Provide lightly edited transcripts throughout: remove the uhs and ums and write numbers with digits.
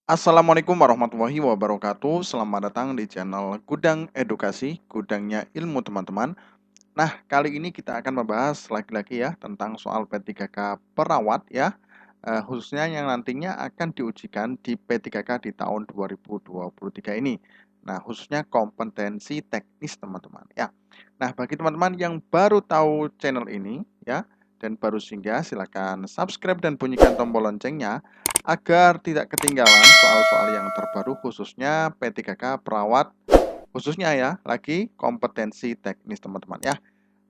Assalamualaikum warahmatullahi wabarakatuh. Selamat datang di channel Gudang Edukasi, gudangnya ilmu teman-teman. Nah, kali ini kita akan membahas lagi-lagi ya tentang soal P3K perawat ya. Khususnya yang nantinya akan diujikan di P3K di tahun 2023 ini. Nah, khususnya kompetensi teknis teman-teman ya. Nah, bagi teman-teman yang baru tahu channel ini ya dan baru singgah, silakan subscribe dan bunyikan tombol loncengnya agar tidak ketinggalan soal-soal yang terbaru khususnya P3K perawat, khususnya ya lagi kompetensi teknis teman-teman ya.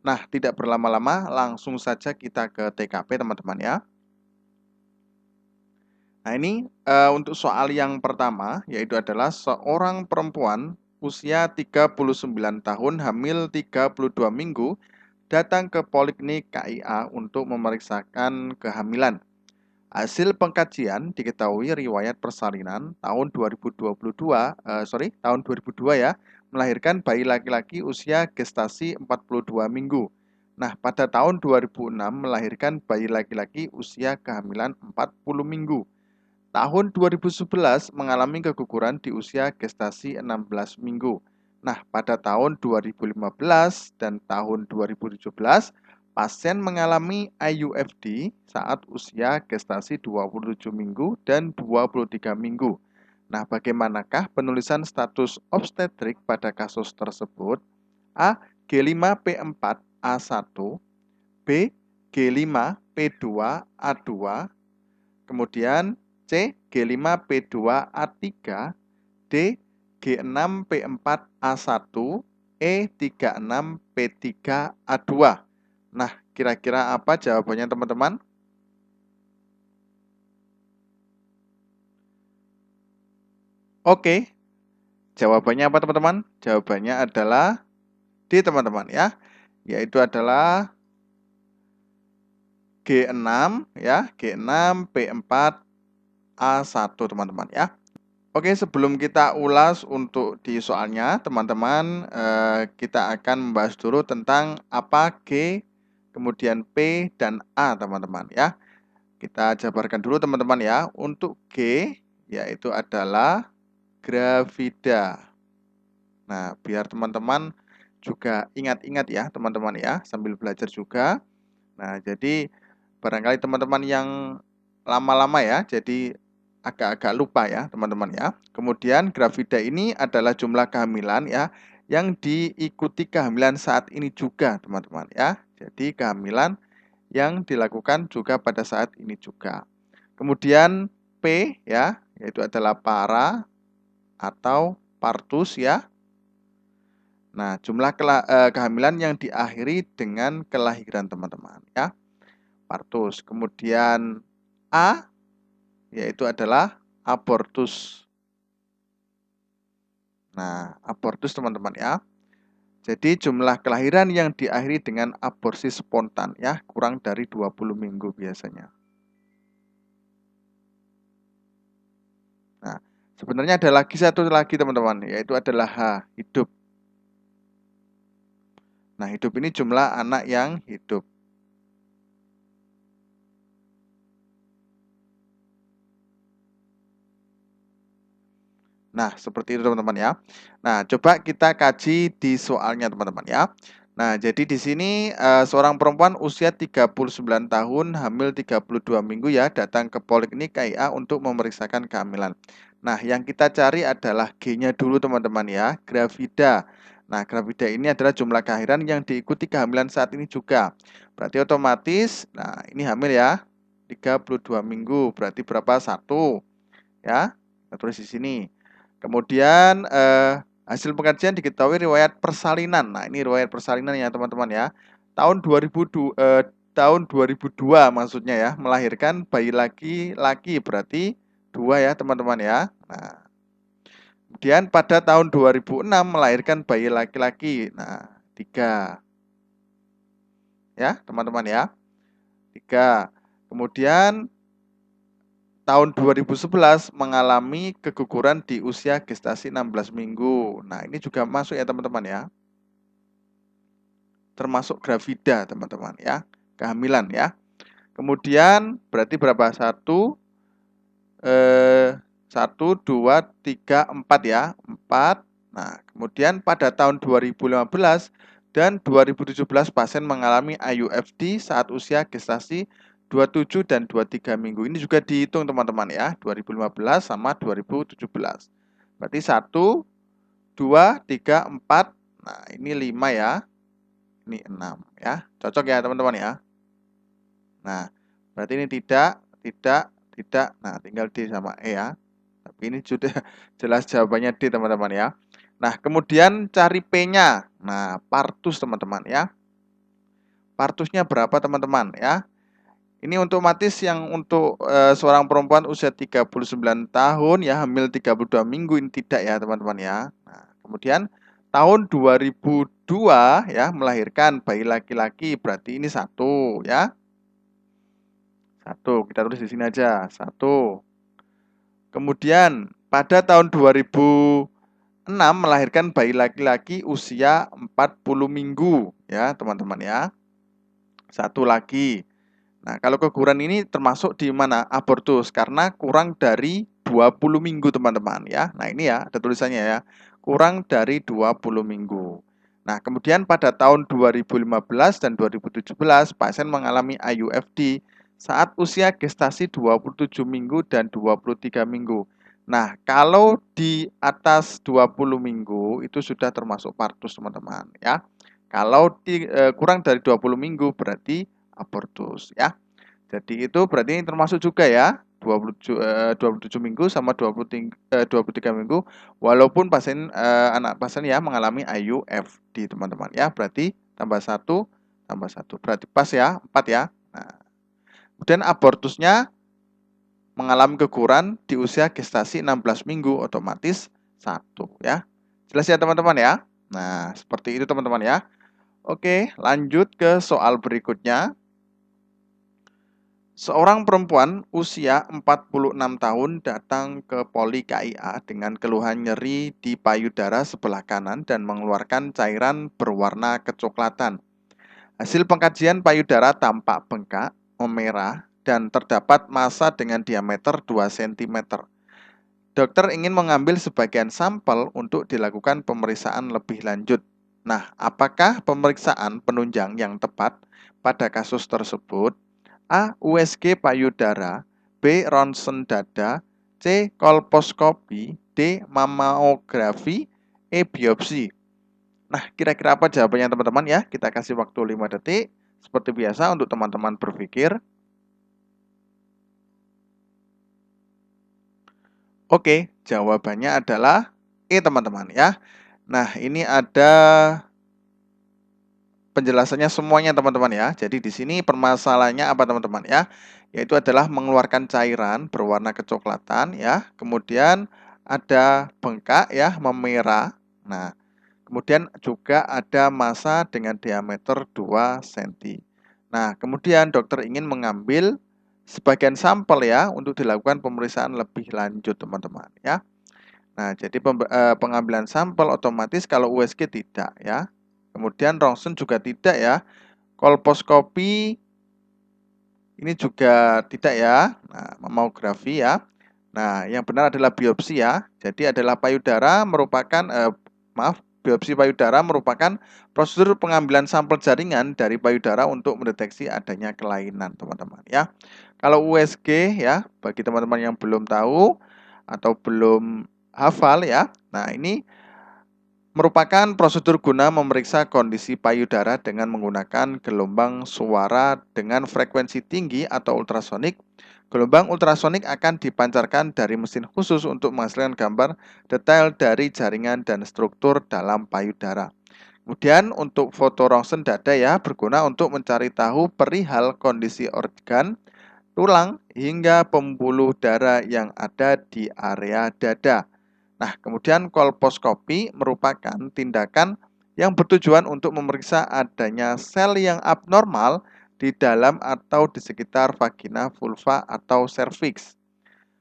Nah, tidak berlama-lama, langsung saja kita ke TKP teman-teman ya. Nah, ini untuk soal yang pertama, yaitu adalah seorang perempuan usia 39 tahun, hamil 32 minggu, datang ke Poliklinik KIA untuk memeriksakan kehamilan. Hasil pengkajian diketahui riwayat persalinan tahun 2022, tahun 2002 ya, melahirkan bayi laki-laki usia gestasi 42 minggu. Nah, pada tahun 2006 melahirkan bayi laki-laki usia kehamilan 40 minggu. Tahun 2011 mengalami keguguran di usia gestasi 16 minggu. Nah, pada tahun 2015 dan tahun 2017, pasien mengalami IUFD saat usia gestasi 27 minggu dan 23 minggu. Nah, bagaimanakah penulisan status obstetrik pada kasus tersebut? A. G5P4A1, B. G5P2A2, kemudian C. G5P2A3, D. G6P4A1, E. 36P3A2. Nah, kira-kira apa jawabannya teman-teman? Oke, jawabannya apa teman-teman? Jawabannya adalah D teman-teman ya, yaitu adalah G6 ya, G6P4A1 teman-teman ya. Oke, sebelum kita ulas untuk di soalnya, teman-teman, kita akan membahas dulu tentang apa G, kemudian P, dan A, teman-teman, ya. Kita jabarkan dulu, teman-teman, ya. Untuk G, yaitu adalah gravida. Nah, biar teman-teman juga ingat-ingat ya, teman-teman, ya, sambil belajar juga. Nah, jadi barangkali teman-teman yang lama-lama ya, jadi agak-agak lupa ya teman-teman ya. Kemudian gravida ini adalah jumlah kehamilan ya yang diikuti kehamilan saat ini juga teman-teman ya. Jadi kehamilan yang dilakukan juga pada saat ini juga. Kemudian P ya, yaitu adalah para atau partus ya. Nah, jumlah kehamilan yang diakhiri dengan kelahiran teman-teman ya. Partus. Kemudian A yaitu adalah abortus. Nah, abortus teman-teman ya. Jadi jumlah kelahiran yang diakhiri dengan aborsi spontan ya, kurang dari 20 minggu biasanya. Nah, sebenarnya ada lagi satu lagi teman-teman, yaitu adalah H, hidup. Nah, hidup ini jumlah anak yang hidup. Nah, seperti itu teman-teman ya. Nah, coba kita kaji di soalnya teman-teman ya. Nah, jadi di sini seorang perempuan usia 39 tahun, hamil 32 minggu ya, datang ke Poliklinik KIA untuk memeriksakan kehamilan. Nah, yang kita cari adalah G-nya dulu teman-teman ya, gravida. Nah, gravida ini adalah jumlah kelahiran yang diikuti kehamilan saat ini juga. Berarti otomatis, nah ini hamil ya, 32 minggu, berarti berapa? 1 ya. Kita tulis di sini. Kemudian hasil pengkajian diketahui riwayat persalinan. Nah, ini riwayat persalinan ya teman-teman ya. Tahun 2002 maksudnya ya, melahirkan bayi laki-laki, berarti 2 ya teman-teman ya. Nah, kemudian pada tahun 2006 melahirkan bayi laki-laki. Nah, 3 ya teman-teman ya. 3. Kemudian tahun 2011 mengalami keguguran di usia gestasi 16 minggu. Nah, ini juga masuk ya teman-teman ya. Termasuk gravida teman-teman ya. Kehamilan ya. Kemudian berarti berapa? 1, 1, 2, 3, 4 ya. 4. Nah, kemudian pada tahun 2015 dan 2017 pasien mengalami IUFD saat usia gestasi 27 dan 23 minggu. Ini juga dihitung teman-teman ya, 2015 sama 2017. Berarti 1, 2, 3, 4. Nah, ini 5 ya. Ini 6 ya. Cocok ya teman-teman ya. Nah, berarti ini tidak. Nah, tinggal D sama E ya. Tapi ini sudah jelas jawabannya D teman-teman ya. Nah, kemudian cari P-nya. Nah, partus teman-teman ya. Partusnya berapa teman-teman ya? Ini otomatis yang untuk seorang perempuan usia 39 tahun ya, hamil 32 minggu ini tidak ya teman-teman ya. Nah, kemudian tahun 2002 ya melahirkan bayi laki-laki, berarti ini 1 ya. 1, kita tulis di sini aja, 1. Kemudian pada tahun 2006 melahirkan bayi laki-laki usia 40 minggu ya teman-teman ya. 1 lagi. Nah, kalau keguguran ini termasuk di mana? Abortus, karena kurang dari 20 minggu teman-teman ya. Nah, ini ya, ada tulisannya ya. Kurang dari 20 minggu. Nah, kemudian pada tahun 2015 dan 2017, pasien mengalami IUFD saat usia gestasi 27 minggu dan 23 minggu. Nah, kalau di atas 20 minggu, itu sudah termasuk partus teman-teman ya. Kalau kurang dari 20 minggu, berarti abortus ya. Jadi itu berarti termasuk juga ya 27 minggu sama 23 minggu walaupun anak pasien ya mengalami IUFD teman-teman ya. Berarti tambah 1 tambah 1 berarti pas ya 4 ya. Nah, kemudian abortusnya mengalami keguguran di usia gestasi 16 minggu otomatis 1 ya. Jelas ya teman-teman ya. Nah, seperti itu teman-teman ya. Oke, lanjut ke soal berikutnya. Seorang perempuan usia 46 tahun datang ke poli KIA dengan keluhan nyeri di payudara sebelah kanan dan mengeluarkan cairan berwarna kecoklatan. Hasil pengkajian payudara tampak bengkak, memerah, dan terdapat massa dengan diameter 2 cm. Dokter ingin mengambil sebagian sampel untuk dilakukan pemeriksaan lebih lanjut. Nah, apakah pemeriksaan penunjang yang tepat pada kasus tersebut? A. USG payudara, B. ronsen dada, C. kolposkopi, D. mamografi, E. biopsi. Nah, kira-kira apa jawabannya teman-teman ya? Kita kasih waktu 5 detik. Seperti biasa untuk teman-teman berpikir. Oke, jawabannya adalah E teman-teman ya. Nah, ini ada penjelasannya semuanya teman-teman ya. Jadi di sini permasalahannya apa teman-teman ya? Yaitu adalah mengeluarkan cairan berwarna kecoklatan ya. Kemudian ada bengkak ya, memerah. Nah, kemudian juga ada massa dengan diameter 2 cm. Nah, kemudian dokter ingin mengambil sebagian sampel ya untuk dilakukan pemeriksaan lebih lanjut teman-teman ya. Nah, jadi pengambilan sampel otomatis kalau USG tidak ya. Kemudian ronsen juga tidak ya. Kolposkopi ini juga tidak ya. Nah, mamografi ya. Nah, yang benar adalah biopsi ya. Jadi adalah payudara merupakan biopsi payudara merupakan prosedur pengambilan sampel jaringan dari payudara untuk mendeteksi adanya kelainan, teman-teman ya. Kalau USG ya, bagi teman-teman yang belum tahu atau belum hafal ya. Nah, ini merupakan prosedur guna memeriksa kondisi payudara dengan menggunakan gelombang suara dengan frekuensi tinggi atau ultrasonik. Gelombang ultrasonik akan dipancarkan dari mesin khusus untuk menghasilkan gambar detail dari jaringan dan struktur dalam payudara. Kemudian untuk foto ronsen dada ya berguna untuk mencari tahu perihal kondisi organ, tulang, hingga pembuluh darah yang ada di area dada. Nah, kemudian kolposkopi merupakan tindakan yang bertujuan untuk memeriksa adanya sel yang abnormal di dalam atau di sekitar vagina, vulva, atau serviks.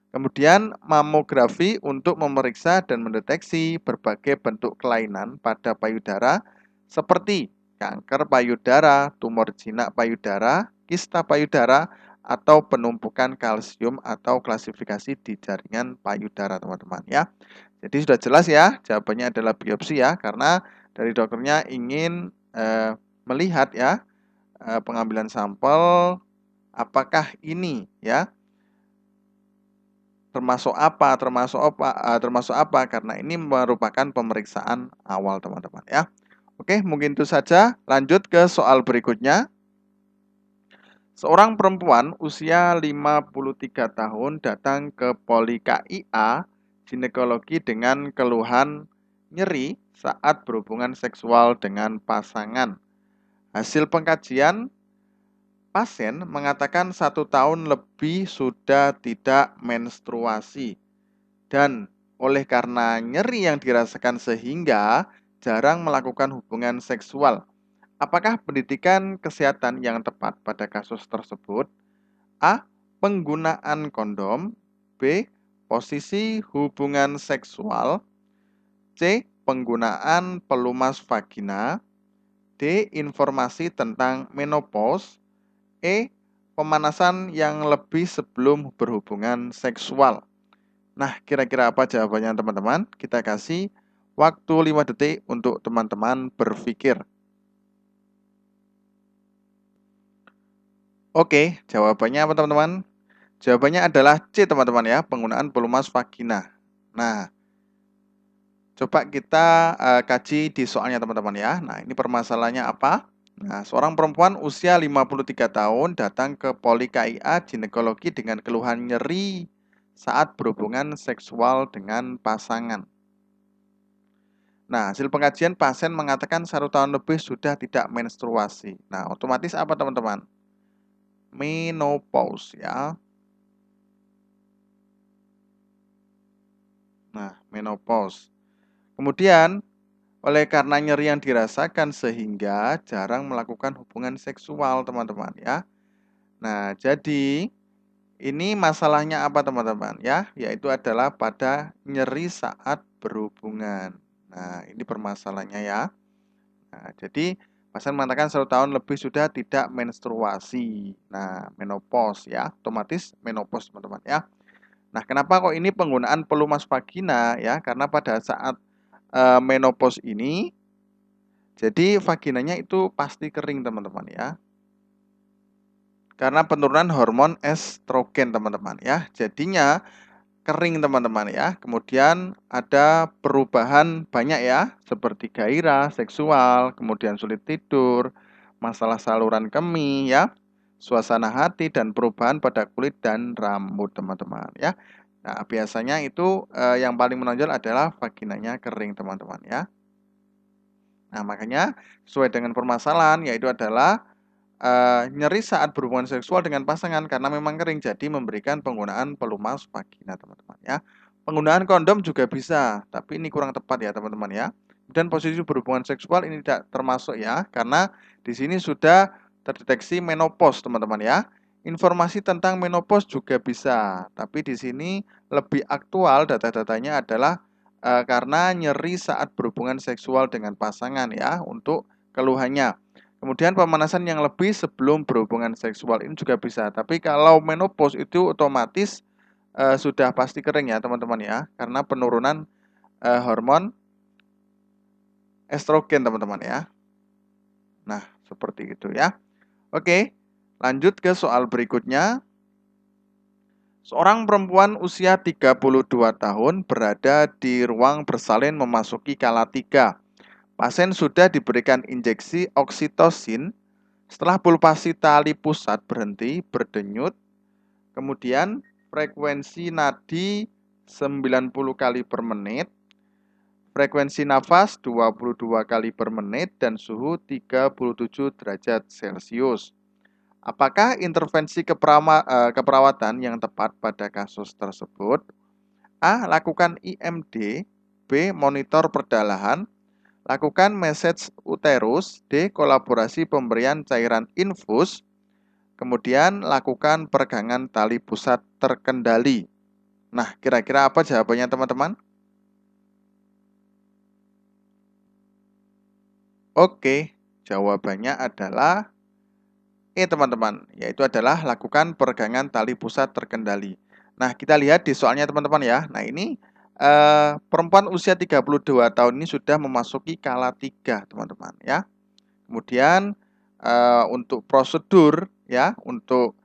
Kemudian mamografi untuk memeriksa dan mendeteksi berbagai bentuk kelainan pada payudara seperti kanker payudara, tumor jinak payudara, kista payudara, atau penumpukan kalsium atau klasifikasi di jaringan payudara, teman-teman ya. Jadi sudah jelas ya, jawabannya adalah biopsi ya, karena dari dokternya ingin melihat ya pengambilan sampel apakah ini ya termasuk apa karena ini merupakan pemeriksaan awal, teman-teman ya. Oke, mungkin itu saja. Lanjut ke soal berikutnya. Seorang perempuan usia 53 tahun datang ke Poli KIA ginekologi dengan keluhan nyeri saat berhubungan seksual dengan pasangan. Hasil pengkajian, pasien mengatakan 1 tahun lebih sudah tidak menstruasi. Dan oleh karena nyeri yang dirasakan sehingga jarang melakukan hubungan seksual. Apakah pendidikan kesehatan yang tepat pada kasus tersebut? A. Penggunaan kondom. B. Posisi hubungan seksual. C. Penggunaan pelumas vagina. D. Informasi tentang menopause. E. Pemanasan yang lebih sebelum berhubungan seksual. Nah, kira-kira apa jawabannya, teman-teman? Kita kasih waktu 5 detik untuk teman-teman berpikir. Oke, jawabannya apa, teman-teman? Jawabannya adalah C, teman-teman ya, penggunaan pelumas vagina. Nah, coba kita kaji di soalnya, teman-teman ya. Nah, ini permasalahannya apa? Nah, seorang perempuan usia 53 tahun datang ke Poli KIA ginekologi dengan keluhan nyeri saat berhubungan seksual dengan pasangan. Nah, hasil pengkajian pasien mengatakan 1 tahun lebih sudah tidak menstruasi. Nah, otomatis apa, teman-teman? Menopause ya. Nah, menopause. Kemudian, oleh karena nyeri yang dirasakan sehingga jarang melakukan hubungan seksual, teman-teman ya. Nah, jadi ini masalahnya apa, teman-teman ya? Yaitu adalah pada nyeri saat berhubungan. Nah, ini permasalahannya ya. Nah, jadi pasien mengatakan 1 tahun lebih sudah tidak menstruasi. Nah, menopause ya, otomatis menopause, teman-teman ya. Nah, kenapa kok ini penggunaan pelumas vagina ya? Karena pada saat menopause ini, jadi vaginanya itu pasti kering, teman-teman ya. Karena penurunan hormon estrogen, teman-teman ya. Jadinya kering, teman-teman ya. Kemudian ada perubahan banyak ya, seperti gairah seksual, kemudian sulit tidur, masalah saluran kemih ya, suasana hati dan perubahan pada kulit dan rambut, teman-teman ya. Nah, biasanya itu yang paling menonjol adalah vaginanya kering, teman-teman ya. Nah, makanya sesuai dengan permasalahan yaitu adalah nyeri saat berhubungan seksual dengan pasangan karena memang kering, jadi memberikan penggunaan pelumas vagina, teman-teman ya. Penggunaan kondom juga bisa, tapi ini kurang tepat ya, teman-teman ya. Dan posisi berhubungan seksual ini tidak termasuk ya, karena di sini sudah terdeteksi menopause, teman-teman ya. Informasi tentang menopause juga bisa, tapi di sini lebih aktual data-datanya adalah karena nyeri saat berhubungan seksual dengan pasangan ya, untuk keluhannya. Kemudian pemanasan yang lebih sebelum berhubungan seksual ini juga bisa. Tapi kalau menopause itu otomatis sudah pasti kering ya, teman-teman ya. Karena penurunan hormon estrogen, teman-teman ya. Nah, seperti itu ya. Oke, lanjut ke soal berikutnya. Seorang perempuan usia 32 tahun berada di ruang bersalin memasuki kala 3. Pasien sudah diberikan injeksi oksitosin. Setelah pulpasi tali pusat berhenti berdenyut, kemudian frekuensi nadi 90 kali per menit, frekuensi nafas 22 kali per menit, dan suhu 37 derajat Celcius. Apakah intervensi keperawatan yang tepat pada kasus tersebut? A. Lakukan IMD. B. Monitor perdalahan. Lakukan massage uterus. D. Kolaborasi pemberian cairan infus. Kemudian lakukan peregangan tali pusat terkendali. Nah, kira-kira apa jawabannya, teman-teman? Oke, jawabannya adalah teman-teman, yaitu adalah lakukan peregangan tali pusat terkendali. Nah, kita lihat di soalnya teman-teman ya. Nah, ini perempuan usia 32 tahun ini sudah memasuki kala 3, teman-teman ya. Kemudian untuk prosedur ya, untuk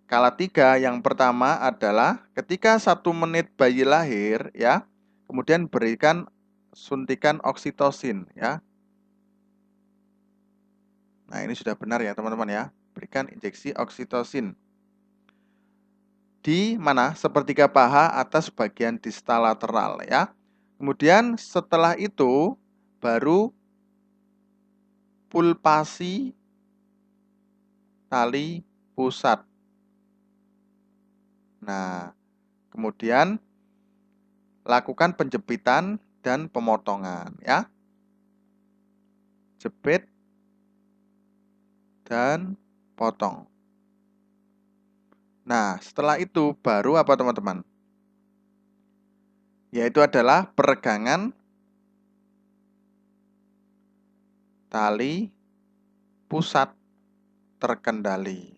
kala 3 yang pertama adalah ketika 1 menit bayi lahir ya, kemudian berikan suntikan oksitosin ya. Nah, ini sudah benar ya teman-teman ya. Berikan injeksi oksitosin. Di mana? Sepertiga paha atas bagian distal lateral ya. Kemudian setelah itu baru pulpasi tali pusat. Nah, kemudian lakukan penjepitan dan pemotongan ya. Jepit dan potong. Nah, setelah itu baru apa teman-teman? Yaitu adalah peregangan tali pusat terkendali.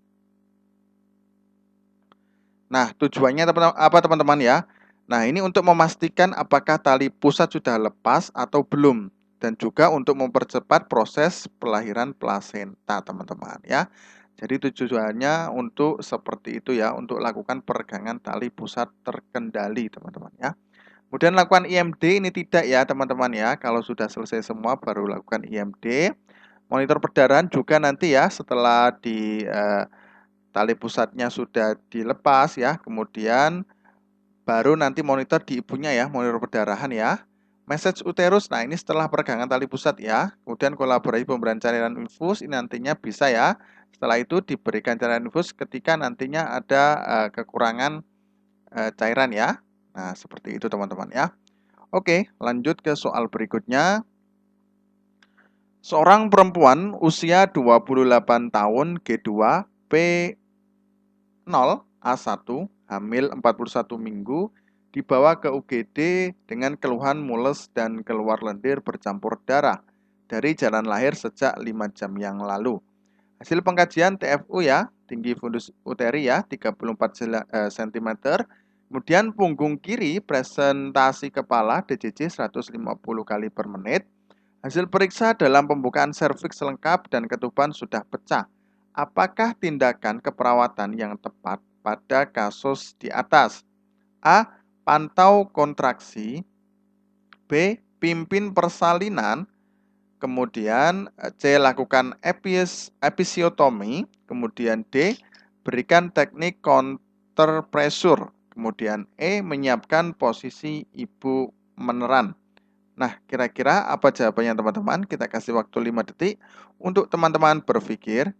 Nah, tujuannya apa teman-teman ya? Nah, ini untuk memastikan apakah tali pusat sudah lepas atau belum. Dan juga untuk mempercepat proses pelahiran plasenta teman-teman ya. Jadi tujuannya untuk seperti itu ya, untuk lakukan peregangan tali pusat terkendali teman-teman ya. Kemudian lakukan IMD ini tidak ya teman-teman ya. Kalau sudah selesai semua baru lakukan IMD. Monitor perdarahan juga nanti ya setelah di tali pusatnya sudah dilepas ya. Kemudian baru nanti monitor di ibunya ya, monitor perdarahan ya. Message uterus, nah ini setelah peregangan tali pusat ya. Kemudian kolaborasi pemberian cairan infus, ini nantinya bisa ya. Setelah itu diberikan cairan infus ketika nantinya ada kekurangan cairan ya. Nah, seperti itu teman-teman ya. Oke, lanjut ke soal berikutnya. Seorang perempuan usia 28 tahun G2 P0 A1 hamil 41 minggu dibawa ke UGD dengan keluhan mules dan keluar lendir bercampur darah dari jalan lahir sejak 5 jam yang lalu. Hasil pengkajian TFU ya, tinggi fundus uteri ya 34 cm. Kemudian punggung kiri presentasi kepala DCC 150 kali per menit. Hasil periksa dalam pembukaan serviks lengkap dan ketuban sudah pecah. Apakah tindakan keperawatan yang tepat pada kasus di atas? A. Pantau kontraksi. B. Pimpin persalinan. Kemudian C. Lakukan episiotomi. Kemudian D. Berikan teknik counter pressure. Kemudian E. Menyiapkan posisi ibu meneran. Nah, kira-kira apa jawabannya teman-teman? Kita kasih waktu 5 detik untuk teman-teman berpikir.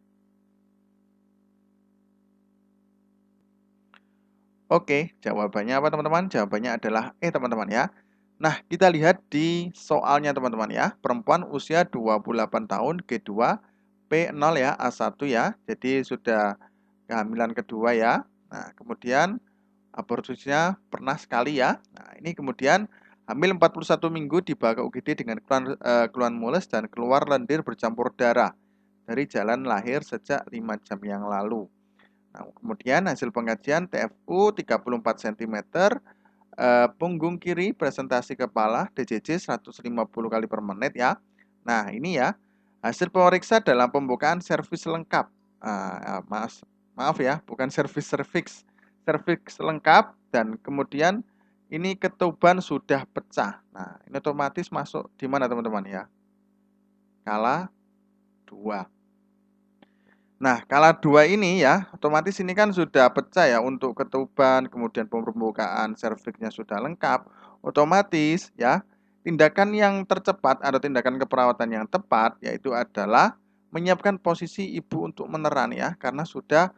Oke, jawabannya apa teman-teman? Jawabannya adalah E teman-teman ya. Nah, kita lihat di soalnya teman-teman ya. Perempuan usia 28 tahun G2 P0 ya, A1 ya. Jadi sudah kehamilan kedua ya. Nah, kemudian abortusnya pernah sekali ya. Nah, ini kemudian hamil 41 minggu dibawa ke UGD dengan keluhan mules dan keluar lendir bercampur darah dari jalan lahir sejak 5 jam yang lalu. Nah, kemudian hasil pengkajian TFU 34 cm, punggung kiri presentasi kepala DCC 150 kali per menit ya. Nah, ini ya hasil pemeriksa dalam pembukaan servis lengkap. Maaf ya, bukan serviks lengkap dan kemudian ini ketuban sudah pecah. Nah, ini otomatis masuk di mana teman-teman ya? Kala 2. Nah, kala 2 ini ya, otomatis ini kan sudah pecah ya untuk ketuban, kemudian pembukaan serviksnya sudah lengkap. Otomatis ya, tindakan yang tercepat atau tindakan keperawatan yang tepat yaitu adalah menyiapkan posisi ibu untuk meneran ya, karena sudah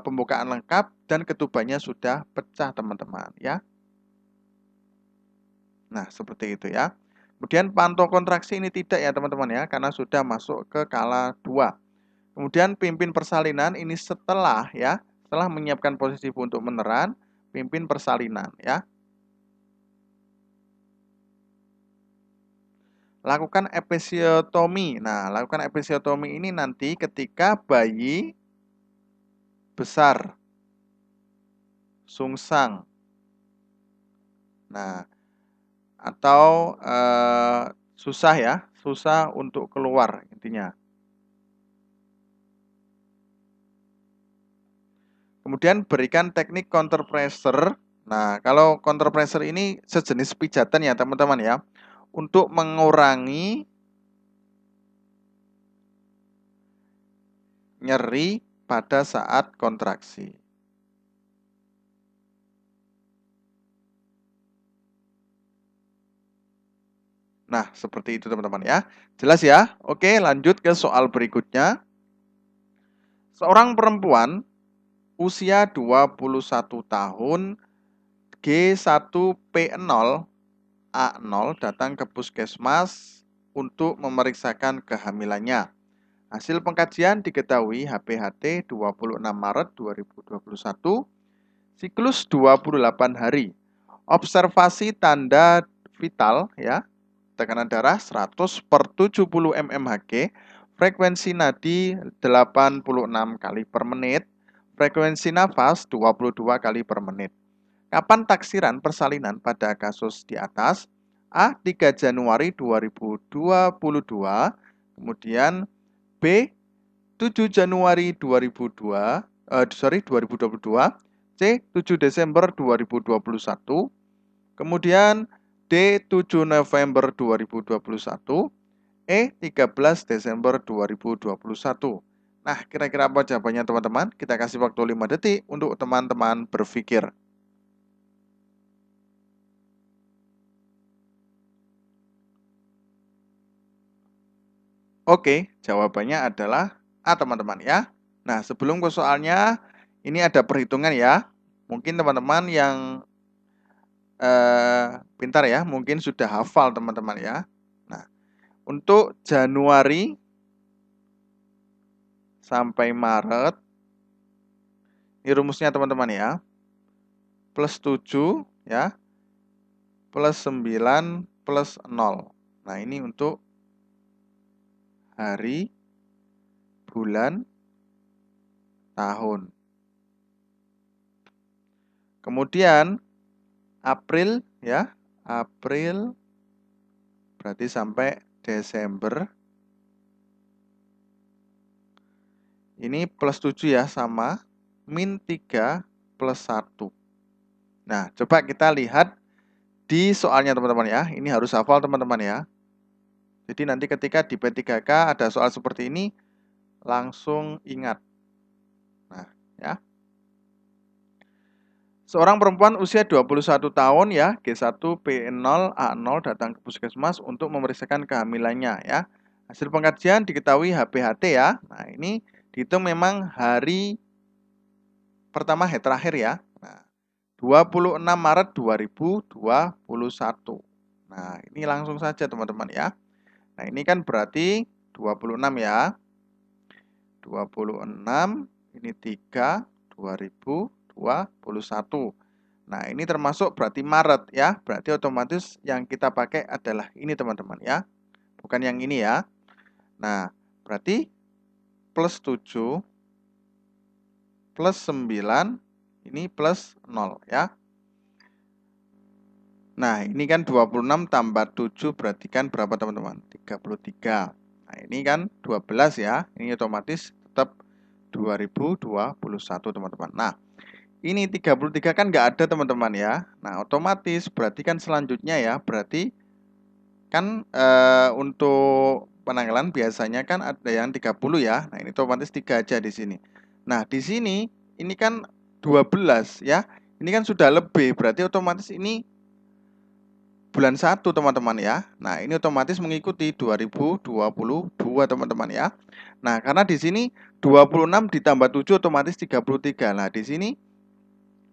pembukaan lengkap dan ketubannya sudah pecah teman-teman ya. Nah, seperti itu ya. Kemudian pantau kontraksi ini tidak ya teman-teman ya, karena sudah masuk ke kala 2. Kemudian pimpin persalinan ini setelah ya, setelah menyiapkan posisi ibu untuk meneran, pimpin persalinan ya. lakukan episiotomi. Nah, lakukan episiotomi ini nanti ketika bayi besar, sungsang. Nah, atau susah ya, susah untuk keluar intinya. Kemudian berikan teknik counter pressure. Nah, kalau counter pressure ini sejenis pijatan ya teman-teman ya, untuk mengurangi nyeri pada saat kontraksi. Nah, seperti itu teman-teman ya. Jelas ya? Oke, lanjut ke soal berikutnya. Seorang perempuan usia 21 tahun, G1P0 A0 datang ke puskesmas untuk memeriksakan kehamilannya. Hasil pengkajian diketahui HPHT 26 Maret 2021, siklus 28 hari. Observasi tanda vital ya, tekanan darah 100/70 mmHg, frekuensi nadi 86 kali per menit, frekuensi nafas 22 kali per menit. Kapan taksiran persalinan pada kasus di atas? A. 3 Januari 2022, kemudian B. 7 Januari 2022, C. 7 Desember 2021, kemudian D. 7 November 2021, E. 13 Desember 2021. Nah, kira-kira apa jawabannya teman-teman? Kita kasih waktu 5 detik untuk teman-teman berpikir. Oke, jawabannya adalah A teman-teman ya. Nah, sebelum ke soalnya, ini ada perhitungan ya. Mungkin teman-teman yang pintar ya, mungkin sudah hafal teman-teman ya. Nah, untuk Januari sampai Maret, ini rumusnya teman-teman ya. Plus 7 ya, plus 9, plus 0. Nah, ini untuk hari, bulan, tahun. Kemudian April ya, April berarti sampai Desember. Ini plus 7 ya, sama. Min 3 plus 1. Nah, coba kita lihat di soalnya teman-teman ya. Ini harus hafal teman-teman ya. Jadi nanti ketika di P3K ada soal seperti ini, langsung ingat. Nah, ya. Seorang perempuan usia 21 tahun ya, G1P0 A0 datang ke puskesmas untuk memeriksakan kehamilannya ya. Hasil pengkajian diketahui HPHT ya. Nah, ini dihitung memang hari pertama terakhir ya. Nah, 26 Maret 2021. Nah, ini langsung saja teman-teman ya. Nah, ini kan berarti 26 ya. 26, ini 3, 2021. Nah, ini termasuk berarti Maret ya. Berarti otomatis yang kita pakai adalah ini teman-teman ya. Bukan yang ini ya. Nah, berarti plus 7, plus 9, ini plus 0 ya. Nah, ini kan 26 tambah 7 berarti kan berapa teman-teman? 33. Nah, ini kan 12 ya. Ini otomatis tetap 2021 teman-teman. Nah, ini 33 kan nggak ada teman-teman ya. Nah, otomatis berarti kan selanjutnya ya. Berarti kan untuk penanggalan biasanya kan ada yang 30 ya. Nah, ini otomatis 3 aja di sini. Nah, di sini ini kan 12 ya. Ini kan sudah lebih, berarti otomatis ini bulan 1 teman-teman ya. Nah, ini otomatis mengikuti 2022 teman-teman ya. Nah, karena di sini 26 ditambah 7 otomatis 33. Nah, di sini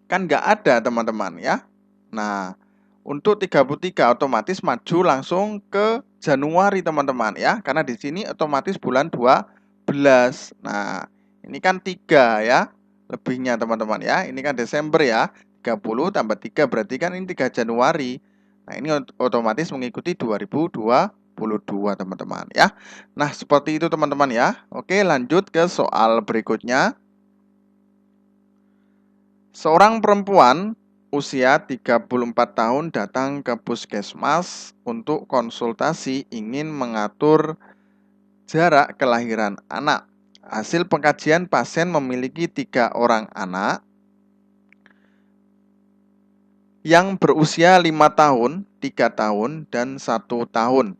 kan nggak ada teman-teman ya. Nah, untuk 33 otomatis maju langsung ke Januari teman-teman ya. Karena di sini otomatis bulan 12. Nah, ini kan 3 ya. Lebihnya teman-teman ya. Ini kan Desember ya. 30 tambah 3 berarti kan ini 3 Januari. Nah, ini otomatis mengikuti 2022. 22 teman-teman ya. Nah, seperti itu teman-teman ya. Oke, lanjut ke soal berikutnya. Seorang perempuan usia 34 tahun datang ke puskesmas untuk konsultasi ingin mengatur jarak kelahiran anak. Hasil pengkajian pasien memiliki 3 orang anak yang berusia 5 tahun, 3 tahun, dan 1 tahun.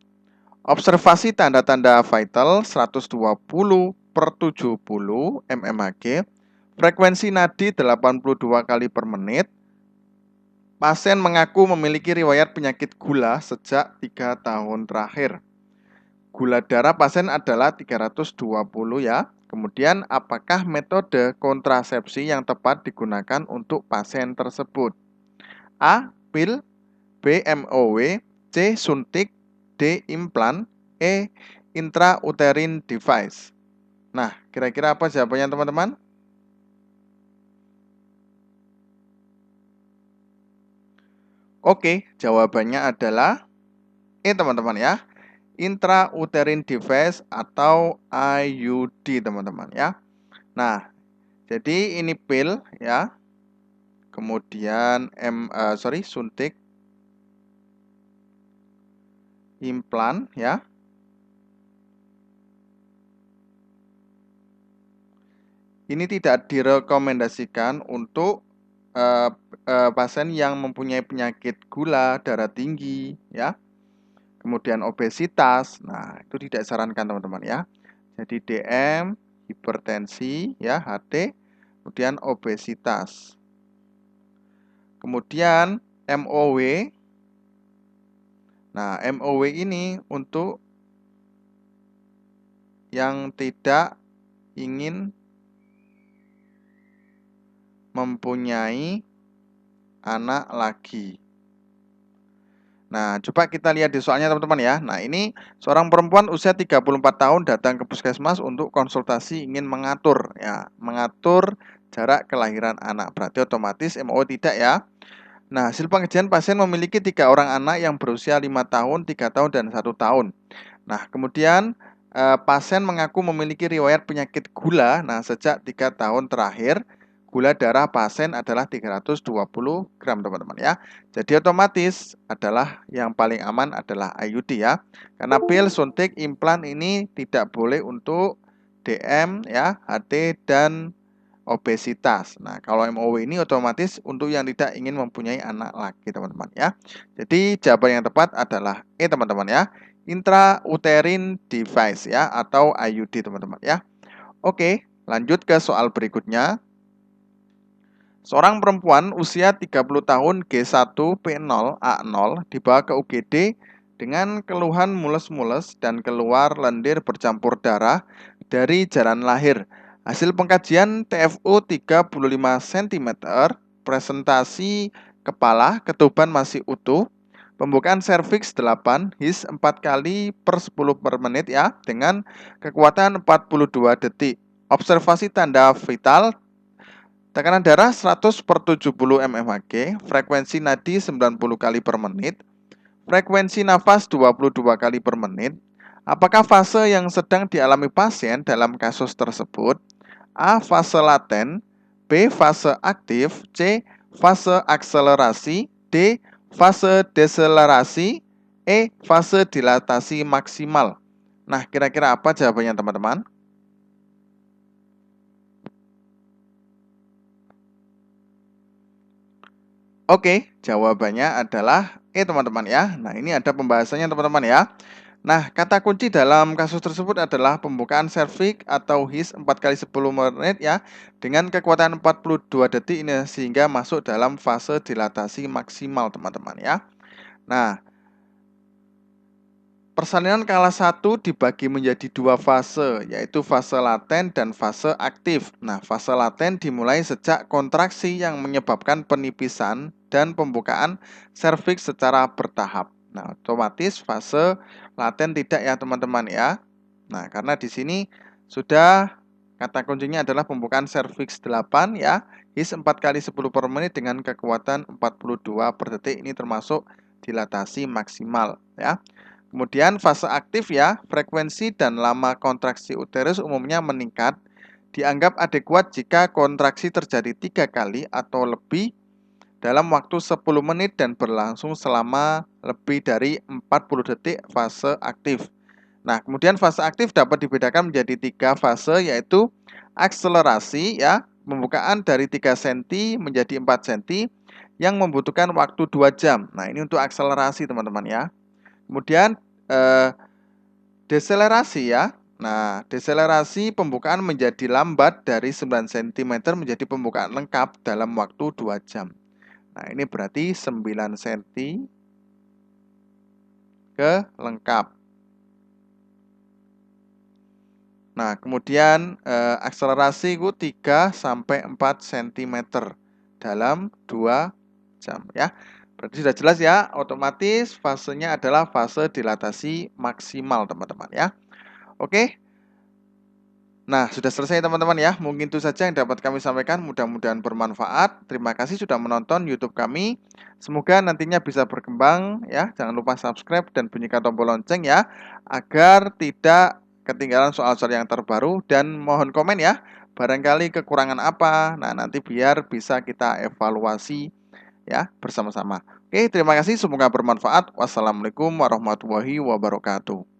Observasi tanda-tanda vital 120/70 mmHg, frekuensi nadi 82 kali per menit. Pasien mengaku memiliki riwayat penyakit gula sejak 3 tahun terakhir. Gula darah pasien adalah 320 ya. Kemudian apakah metode kontrasepsi yang tepat digunakan untuk pasien tersebut? A. Pil, B. MOW, C. Suntik, D. Implan, E. Intrauterine device. Nah, kira-kira apa jawabannya teman-teman? Oke, jawabannya adalah E teman-teman ya. Intrauterine device atau IUD teman-teman ya. Nah, jadi ini pil ya. Kemudian suntik, implan ya. Ini tidak direkomendasikan untuk pasien yang mempunyai penyakit gula darah tinggi ya. Kemudian obesitas. Nah, itu tidak disarankan teman-teman ya. Jadi DM, hipertensi ya, HT, kemudian obesitas. Kemudian MOW. Nah, MOW ini untuk yang tidak ingin mempunyai anak lagi. Nah, coba kita lihat di soalnya teman-teman ya. Nah, ini seorang perempuan usia 34 tahun datang ke puskesmas untuk konsultasi ingin mengatur jarak kelahiran anak. Berarti otomatis MO tidak ya. Nah, hasil pengajian pasien memiliki 3 orang anak yang berusia 5 tahun, 3 tahun, dan 1 tahun. Nah, kemudian pasien mengaku memiliki riwayat penyakit gula. Nah, sejak 3 tahun terakhir, gula darah pasien adalah 320 gram teman-teman ya. Jadi otomatis adalah yang paling aman adalah IUD ya. Karena pil, suntik, implan ini tidak boleh untuk DM ya, HT, dan obesitas. Nah, kalau MOW ini otomatis untuk yang tidak ingin mempunyai anak lagi teman-teman ya. Jadi jawaban yang tepat adalah E teman-teman ya. Intrauterine device ya, atau IUD teman-teman ya. Oke, lanjut ke soal berikutnya. Seorang perempuan usia 30 tahun G1P0A0 dibawa ke UGD dengan keluhan mules-mules dan keluar lendir bercampur darah dari jalan lahir. Hasil pengkajian TFU 35 cm, presentasi kepala, ketuban masih utuh, pembukaan serviks 8, HIS 4 kali per 10 per menit ya, dengan kekuatan 42 detik. Observasi tanda vital, tekanan darah 100/70 mmHg, frekuensi nadi 90 kali per menit, frekuensi nafas 22 kali per menit. Apakah fase yang sedang dialami pasien dalam kasus tersebut? A. Fase laten, B. Fase aktif, C. Fase akselerasi, D. Fase deselerasi, E. Fase dilatasi maksimal. Nah, kira-kira apa jawabannya teman-teman? Oke, jawabannya adalah E teman-teman ya. Nah, ini ada pembahasannya teman-teman ya. Nah, kata kunci dalam kasus tersebut adalah pembukaan serviks atau HIS 4 kali 10 menit ya, dengan kekuatan 42 detik ini sehingga masuk dalam fase dilatasi maksimal teman-teman ya. Nah, persalinan skala 1 dibagi menjadi 2 fase, yaitu fase laten dan fase aktif. Nah, fase laten dimulai sejak kontraksi yang menyebabkan penipisan dan pembukaan serviks secara bertahap. Nah, otomatis fase laten tidak ya teman-teman ya. Nah, karena di sini sudah kata kuncinya adalah pembukaan serviks 8 ya, HIS 4 kali 10 per menit dengan kekuatan 42 per detik, ini termasuk dilatasi maksimal ya. Kemudian fase aktif ya, frekuensi dan lama kontraksi uterus umumnya meningkat. Dianggap adekuat jika kontraksi terjadi 3 kali atau lebih dalam waktu 10 menit dan berlangsung selama lebih dari 40 detik fase aktif. Nah, kemudian fase aktif dapat dibedakan menjadi 3 fase, yaitu akselerasi ya, pembukaan dari 3 cm menjadi 4 cm yang membutuhkan waktu 2 jam. Nah, ini untuk akselerasi teman-teman ya. Kemudian deselerasi ya. Nah, deselerasi pembukaan menjadi lambat dari 9 cm menjadi pembukaan lengkap dalam waktu 2 jam. Nah, ini berarti 9 cm ke lengkap. Nah, kemudian akselerasi itu 3 sampai 4 cm dalam 2 jam ya. Berarti sudah jelas ya, otomatis fasenya adalah fase dilatasi maksimal teman-teman ya. Oke. Nah, sudah selesai teman-teman ya. Mungkin itu saja yang dapat kami sampaikan. Mudah-mudahan bermanfaat. Terima kasih sudah menonton YouTube kami. Semoga nantinya bisa berkembang ya. Jangan lupa subscribe dan bunyikan tombol lonceng ya, agar tidak ketinggalan soal-soal yang terbaru, dan mohon komen ya. Barangkali kekurangan apa. Nah, nanti biar bisa kita evaluasi ya bersama-sama. Oke, terima kasih. Semoga bermanfaat. Wassalamualaikum warahmatullahi wabarakatuh.